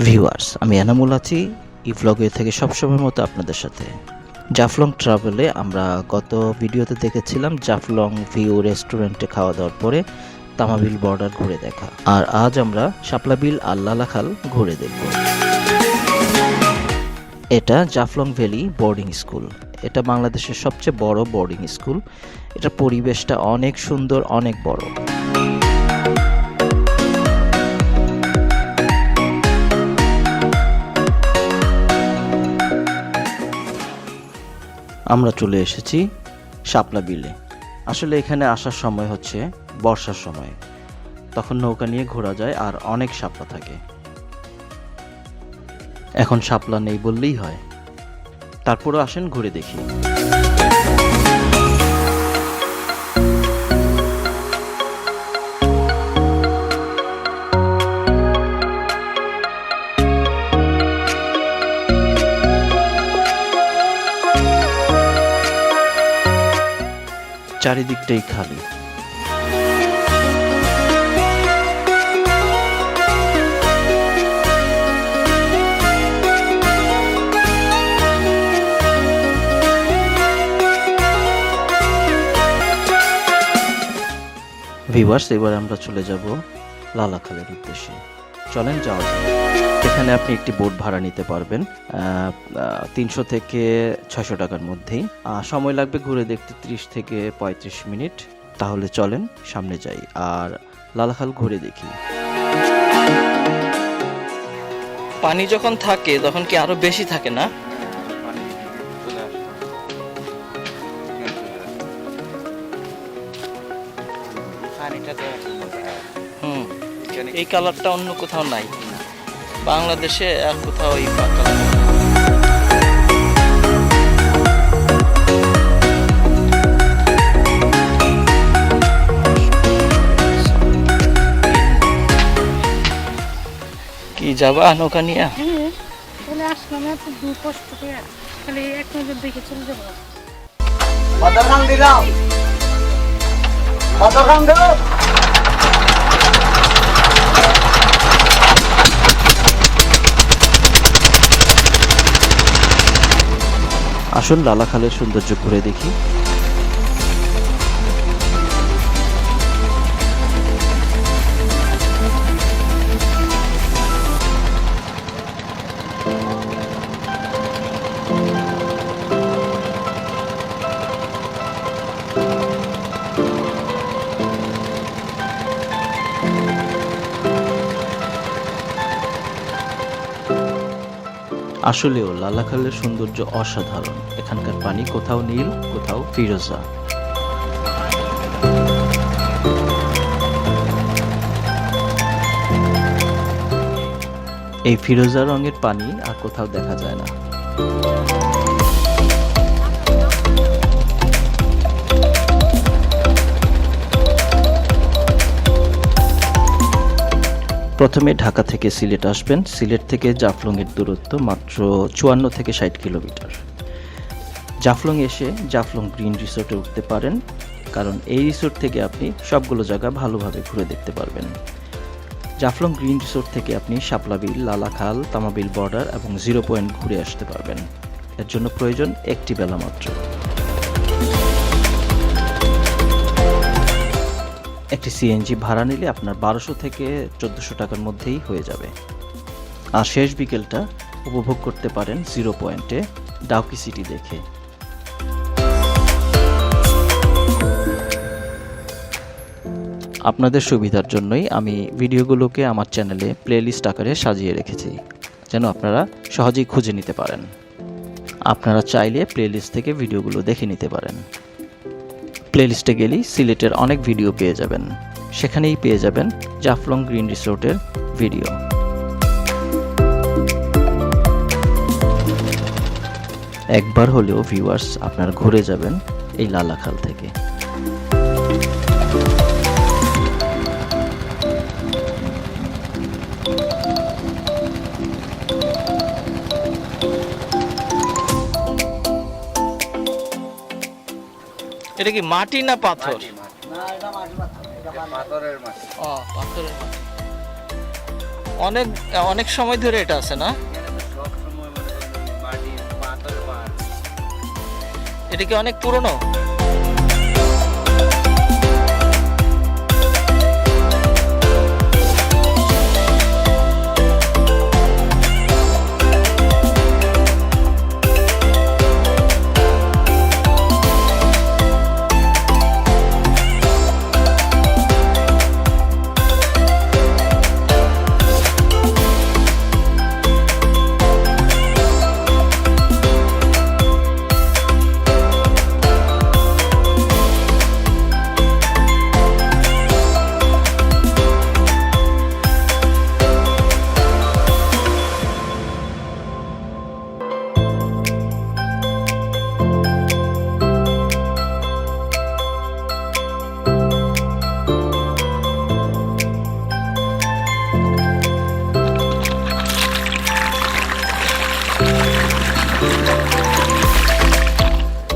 Viewers, আমি এনামুল আছি ই ভ্লগে থেকে সবসময়ের মতো আপনাদের সাথে। জাফলং ট্রাভেলে আমরা গত ভিডিওতে দেখেছিলাম জাফলং ভিউ রেস্টুরেন্টে খাওয়া দাওয়ার পরে তামাবিল বর্ডার ঘুরে দেখা, আর আজ আমরা শাপলাবিল আর লালাখাল ঘুরে দেখব। এটা জাফলং ভ্যালি বোর্ডিং স্কুল। এটা বাংলাদেশের সবচেয়ে বড় বোর্ডিং স্কুল। এটা পরিবেশটা অনেক সুন্দর, অনেক বড়। আমরা চলে এসেছি শাপলাবিলে। আসলে এখানে আসার সময় হচ্ছে বর্ষার সময়, তখন নৌকা নিয়ে ঘোরা যায় আর অনেক শাপলা থাকে। এখন শাপলা নেই বললেই হয়। তারপরও আসেন ঘুরে দেখি। চারিদিকটাই খালি। ভিউয়ার্স, এবার আমরা চলে যাব লালাখালের উদ্দেশ্যে। চলেন যাওয়া যাক। এখানে আপনি একটি বোট ভাড়া নিতে পারবেন 300 থেকে 600 টাকার মধ্যেই। সময় লাগবে ঘুরে দেখতে 30 থেকে 35 মিনিট। তাহলে চলেন সামনে যাই আর লালাখাল ঘুরে দেখি। পানি যখন থাকে তখন কি আরো বেশি থাকে না? এই কালারটা অন্য কোথাও নাই বাংলাদেশে, আর কোথাও এই কালার। কি যাবা নৌকা নিয়ে? চলে আসলাম, এত দূর কষ্ট করে খালি এক নজর দেখে চলে যাবো। আসুন লালাখালের সৌন্দর্য ঘুরে দেখি। আসলেও লালাখালের সৌন্দর্য অসাধারণ। এখানকার পানি কোথাও নীল, কোথাও ফিরোজা। এই ফিরোজা রঙের পানি আর কোথাও দেখা যায় না। প্রথমে ঢাকা থেকে সিলেট আসবেন। সিলেট থেকে জাফলং এর দূরত্ব মাত্র 54 থেকে 60 কিলোমিটার। জাফলং এসে জাফলং গ্রিন রিসোর্টে উঠতে পারেন, কারণ এই রিসোর্ট থেকে আপনি সবগুলো জায়গা ভালোভাবে ঘুরে দেখতে পারবেন। জাফলং গ্রিন রিসোর্ট থেকে আপনি শাপলাবিল, লালাখাল, তামাবিল বর্ডার এবং 0 পয়েন্ট ঘুরে আসতে পারবেন। এর জন্য প্রয়োজন একটি বেলা মাত্র। একটি সিএনজি ভাড়া নিলে আপনার 1200 থেকে 1400 টাকার মধ্যেই হয়ে যাবে। আর শেষ বিকেলটা উপভোগ করতে পারেন 0 পয়েন্টে ডাউকি সিটি দেখে। আপনাদের সুবিধার জন্যই আমি ভিডিওগুলোকে আমার চ্যানেলে প্লেলিস্ট আকারে সাজিয়ে রেখেছি, যেন আপনারা সহজেই খুঁজে নিতে পারেন। আপনারা চাইলে প্লেলিস্ট থেকে ভিডিওগুলো দেখে নিতে পারেন। প্লেলিস্টে গেলেই সিলেটের অনেক ভিডিও পেয়ে যাবেন। সেখানেই পেয়ে যাবেন জাফলং গ্রিন রিসোর্টের ভিডিও। একবার হলেও ভিউয়ার্স আপনারা ঘুরে যাবেন এই লালাখাল থেকে। এটা কি মাটি না পাথর? না, এটা মাটি পাথর, এটা পাথরের মাটি। ও, পাথরের মাটি। অনেক অনেক সময় ধরে এটা আছে না? এটা কি অনেক পুরনো?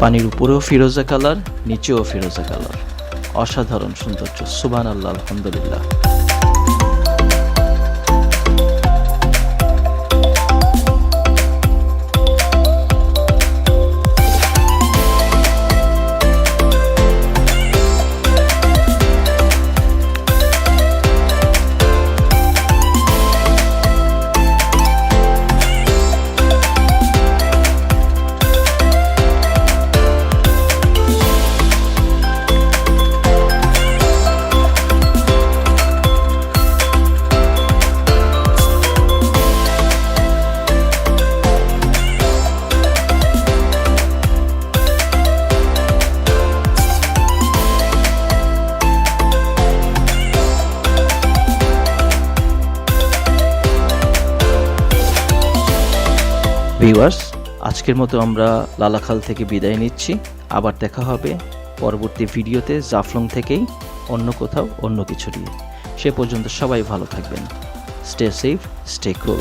পানির উপরেও ফিরোজা কালার, নিচেও ফিরোজা কালার, অসাধারণ সৌন্দর্য। সুবহানাল্লাহ, আলহামদুলিল্লাহ। ভিউয়ার্স, আজকের মতো আমরা লালাখাল থেকে বিদায় নিচ্ছি। আবার দেখা হবে পরবর্তী ভিডিওতে জাফলং থেকেই অন্য কোথাও অন্য কিছু নিয়ে। সে পর্যন্ত সবাই ভালো থাকবেন। স্টে সেফ, স্টে কুল।